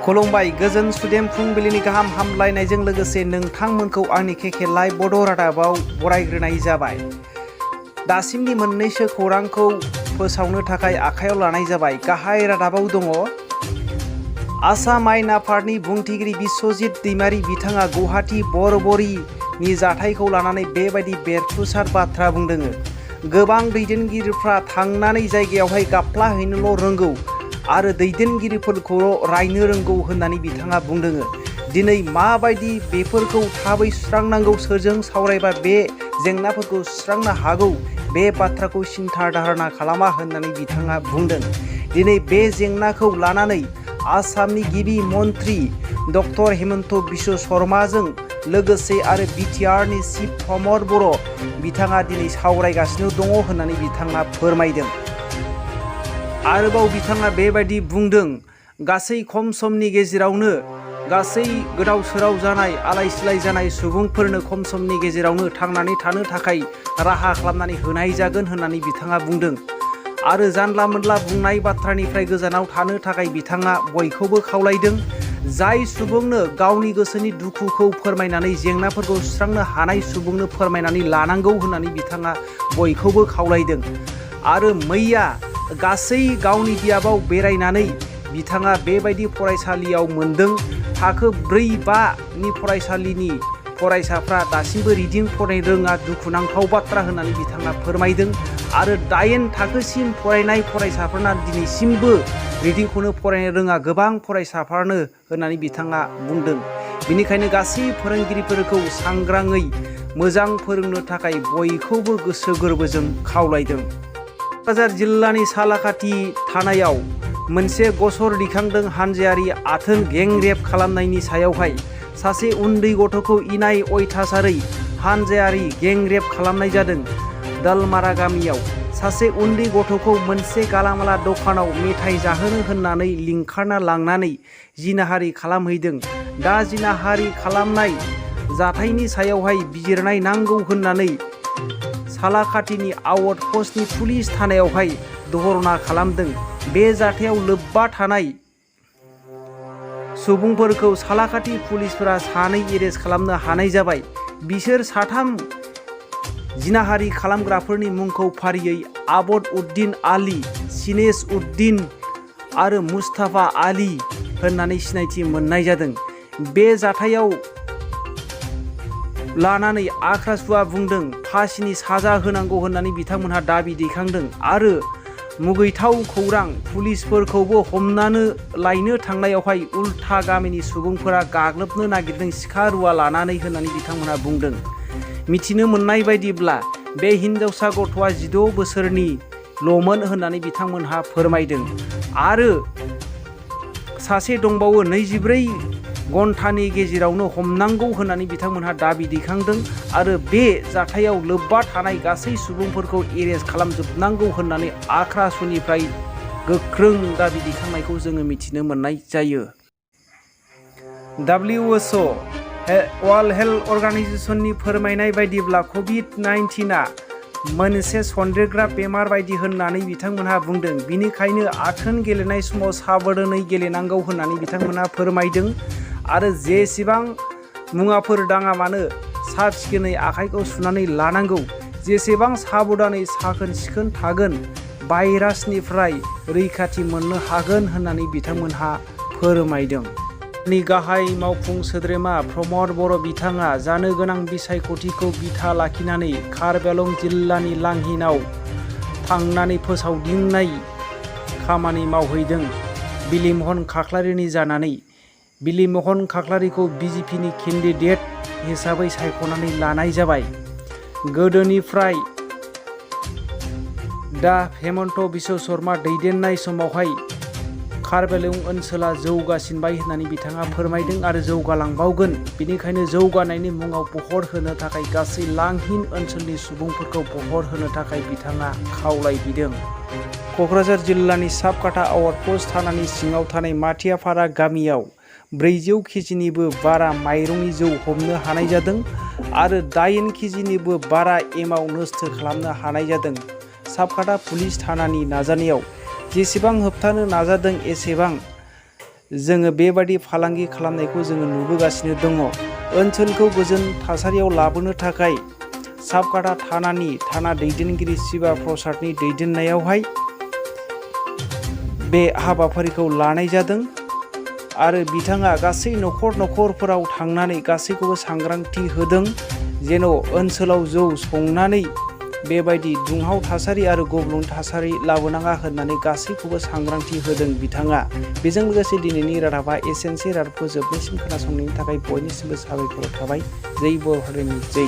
खुलुमबाय गोजोन सुदेम फुंबिलिनि गाहाम हामलायनायजों लोगोसे नोंथांमोनखौ आंनि केके लाइभ बड' रादाबाव बरायग्रोनाय जाबाय। दासिमनि मोननैसो खौरांखौ फोसावनो थाखाय आखायाव लानाय जाबाय। गाहाय रादाबाव दङ आसाम आयेन आफादनि बुंथिगिरि बिश्वजित दैमारी बिथाङा गुवाहाटी बरबरीनि जाथायखौ लानानै बेबायदि बेरफुसार बाथ्रा बुंदों। गोबां दैदेनगिरिफ्रा थांनानै जायगायावहाय गाबफ्लाहैनोल' रोंगौ आरो दैदेनगिरिफोरखौल' रायनो रोंगौ होननानै बिथाङा बुंदों। दिनै माबायदि बेफोरखौ थाबै सुस्रांनांगौ, सोरजों सावरायबा बे जेंनाफोरखौ सुस्रांनो हागौ, बे बाथ्राखौ सिन्था धारणा खालामा होननानै बिथाङा बुंदों। दिनै बे जेंनाखौ लानानै आसामनि गिबि मन्त्रि डक्टर हेमन्त बिश्व शर्माजों लोगोसे आरो बिटिआरनि चिफ प्रमद बर' बिथाङा दिनै सावरायगासिनो दङ होननानै बिथाङा फोरमायदों। आरोबाव बिथाङा बेबायदि बुंदों, गासै खम समनि गेजेरावनो गासै गोदाव सोराव जानाय, आलाय सिलाय जानाय सुबुंफोरनो खम समनि गेजेरावनो थांनानै थानो थाखाय राहा खालामनानै होनाय जागोन होननानै बिथाङा बुंदों। आरो जानला मोनला बुंनाय बाथ्रानिफ्राय गोजानाव थानो थाखाय बिथाङा बयखौबो खावलायदों। जाय सुबुंनो गावनि गोसोनि दुखुखौ फोरमायनानै जेंनाफोरखौ सुस्रांनो हानाय सुबुंनो फोरमायनानै लानांगौ होननानै बिथाङा बयखौबो खावलायदों। आरो मैया गासै गावनि बियाबाव बेरायनानै बिथाङा बेबायदि फरायसालियाव मोनदों। थाखो 4-5नि फरायसालिनि फरायसाफ्रा दासिमबो रिदिं फरायनो रोङा, दुखुनांथाव बाथ्रा होननानै बिथाङा फोरमायदों। आरो 8 थाखोसिम फरायनाय फरायसाफोरना दिनैसिमबो रिदिंखौनो फरायनो रोङा, गोबां फरायसाफ्रानो होननानै बिथाङा बुंदों। बेनिखायनो गासै फोरोंगिरिफोरखौ सांग्राङै मोजां फोरोंनो थाखाय बयखौबो गोसो गोरबोजों खावलायदों। क'क्राझार जिल्लानि सालाकाति थानायाव मोनसे गसर दिखांदों। हानजायारि आथोन गेंरेप खालामनायनि सायावहाय सासे उन्दै गथ'खौ इनाय अयथासारै हानजायारि गेंरेप खालामनाय जादों। दालमारा गामियाव सासे उन्दै गथ'खौ मोनसे गालामाला दखानाव मेथाइ जाहोनो होननानै लिंखारना लांनानै जिनाहारि खालामहैदों। दा जिनाहारि खालामनाय जाथायनि सायावहाय बिजिरनाय नांगौ होननानै सालाकातिनि आउट पस्टनि पुलिस थानायावहाय धरना खालामदों। बे जाथायाव लोब्बा थानाय सुबुंफोरखौ सालाकाति पुलिसफोरा 2 एरेस्ट खालामनो हानाय जाबाय। बिसोर 3 जिनाहारि खालामग्राफोरनि मुंखौ फारियै आबद उद्दिन आली, सिनेश उद्दिन आरो मुस्ताफा आली होननानै सिनायथि मोननाय जादों। बे जाथायाव लानानै आख्रासुआ बुंदों फासिनि साजा होनांगौ होननानै बिथांमोनहा दाबि दैखांदों। आरो मुगैथाव खौरां, पुलिसफोरखौबो हमनानै लायनो थांनायावहाय उल्था गामिनि सुबुंफोरा गाग्लोबनो नागिरदों सिखा रुवा लानानै होननानै बिथांमोनहा बुंदों। मिथिनो मोननाय बायदिब्ला बे हिनजावसा गथ'आ 16 बोसोरनिल'मोन होननानै बिथांमोनहा फोरमायदों। आरो सासे दंबावो, 24 घन्टानि गेजेरावनो हमनांगौ होननानै बिथांमोनहा दाबि दैखांदों। आरो बे जाथायाव लोब्बा थानाय गासै सुबुंफोरखौ एरेस्ट खालामजोबनांगौ होननानै आख्रासुनिफ्राय गोख्रों दाबि दैखांनायखौ जोङो मिथिनो मोननाय जायो। WHO वर्ल्ड हेल्थ अर्गानाइजेशननि फोरमायनाय बायदिब्ला COVID-19आ मोनसे सन्देरग्रा बेमार बायदि होननानै बिथांमोनहा बुंदों। बिनिखायनो आथोन गेलेनाय समाव साबधानै गेलेनांगौ होननानै बिथांमोनहा फोरमायदों। आरो जेसेबां मुवाफोर दाङा मानो साब सिखोनै आखाइखौ सुनानै लानांगौ। जेसेबां साबधानै साखोन सिखोन थागोन, भाइरासनिफ्राय रैखाथि मोननो हागोन होननानै बिथांमोनहा फोरमायदों। नि गाहाय मावफुं सोद्रोमा प्रमद बर' बिथाङा जानो गोनां बिसायख'थिखौ बिथा लाखिनानै कार्बिआलं जिल्लानि लांहिनाव थांनानै फोसावदिंनाय खामानि मावहैदों। बिलिमहन खाख्लारिनि जानानै बिलिमहन खाख्लारिखौ बिजेपिनि केन्डिडेट हिसाबै सायख'नानै लानाय जाबाय। गोदोनिफ्राय दा हेमन्त बिश्व शर्मा दैदेननाय समावहाय कार्बिआलं ओनसोला जौगासिनबाय होननानै बिथाङा फोरमायदों आरो जौगालांबावगोन। बेनिखायनो जौगानायनि मुङाव पहर होनो थाखाय गासै लांहिन ओनसोलनि सुबुंफोरखौ पहर होनो थाखाय बिथाङा खावलायबिदों। क'क्राझार जिल्लानि साबकाटा आउटपस्ट थानानि सिङाव थानाय माथियापारा गामियाव 400 केजिनिबो बारा माइरंनि जौ हमनो हानाय जादों आरो 8 केजिनिबो बारा एमाव नस्थ खालामनो हानाय जादों। साबकाटा पुलिस थानानि नाजानायाव जेसेबां होबथानो नाजादों एसेबां जोङो बेबादि फालांगि खालामनायखौ जोङो नुबोगासिनो दङ। ओनसोलखौ गोजोन थासारियाव लाबोनो थाखाय साबकाटा थाना दैदेनगिरि सिबा प्रसादनि दैदेननायावहाय बे हाबाफारिखौ लानाय जादों आरो बिथाङा गासै न'खरफोराव थांनानै गासैखौबो सांग्रांथि होदों जेन' ओनसोलाव जौ संनानै बेबायदि दुंहाव थासारि आरो गब्लं थासारि लाबोनाङा होननानै गासैखौबो सांग्रांथि होदों बिथाङा। बेजों लोगोसे दिनैनि रादाबा एसेनोसै। रादाबखौ जोबनायसिम खोनासंनायनि थाखाय बयनिसिमबो साबायखर थाबाय। जै बर' हारिनि जै।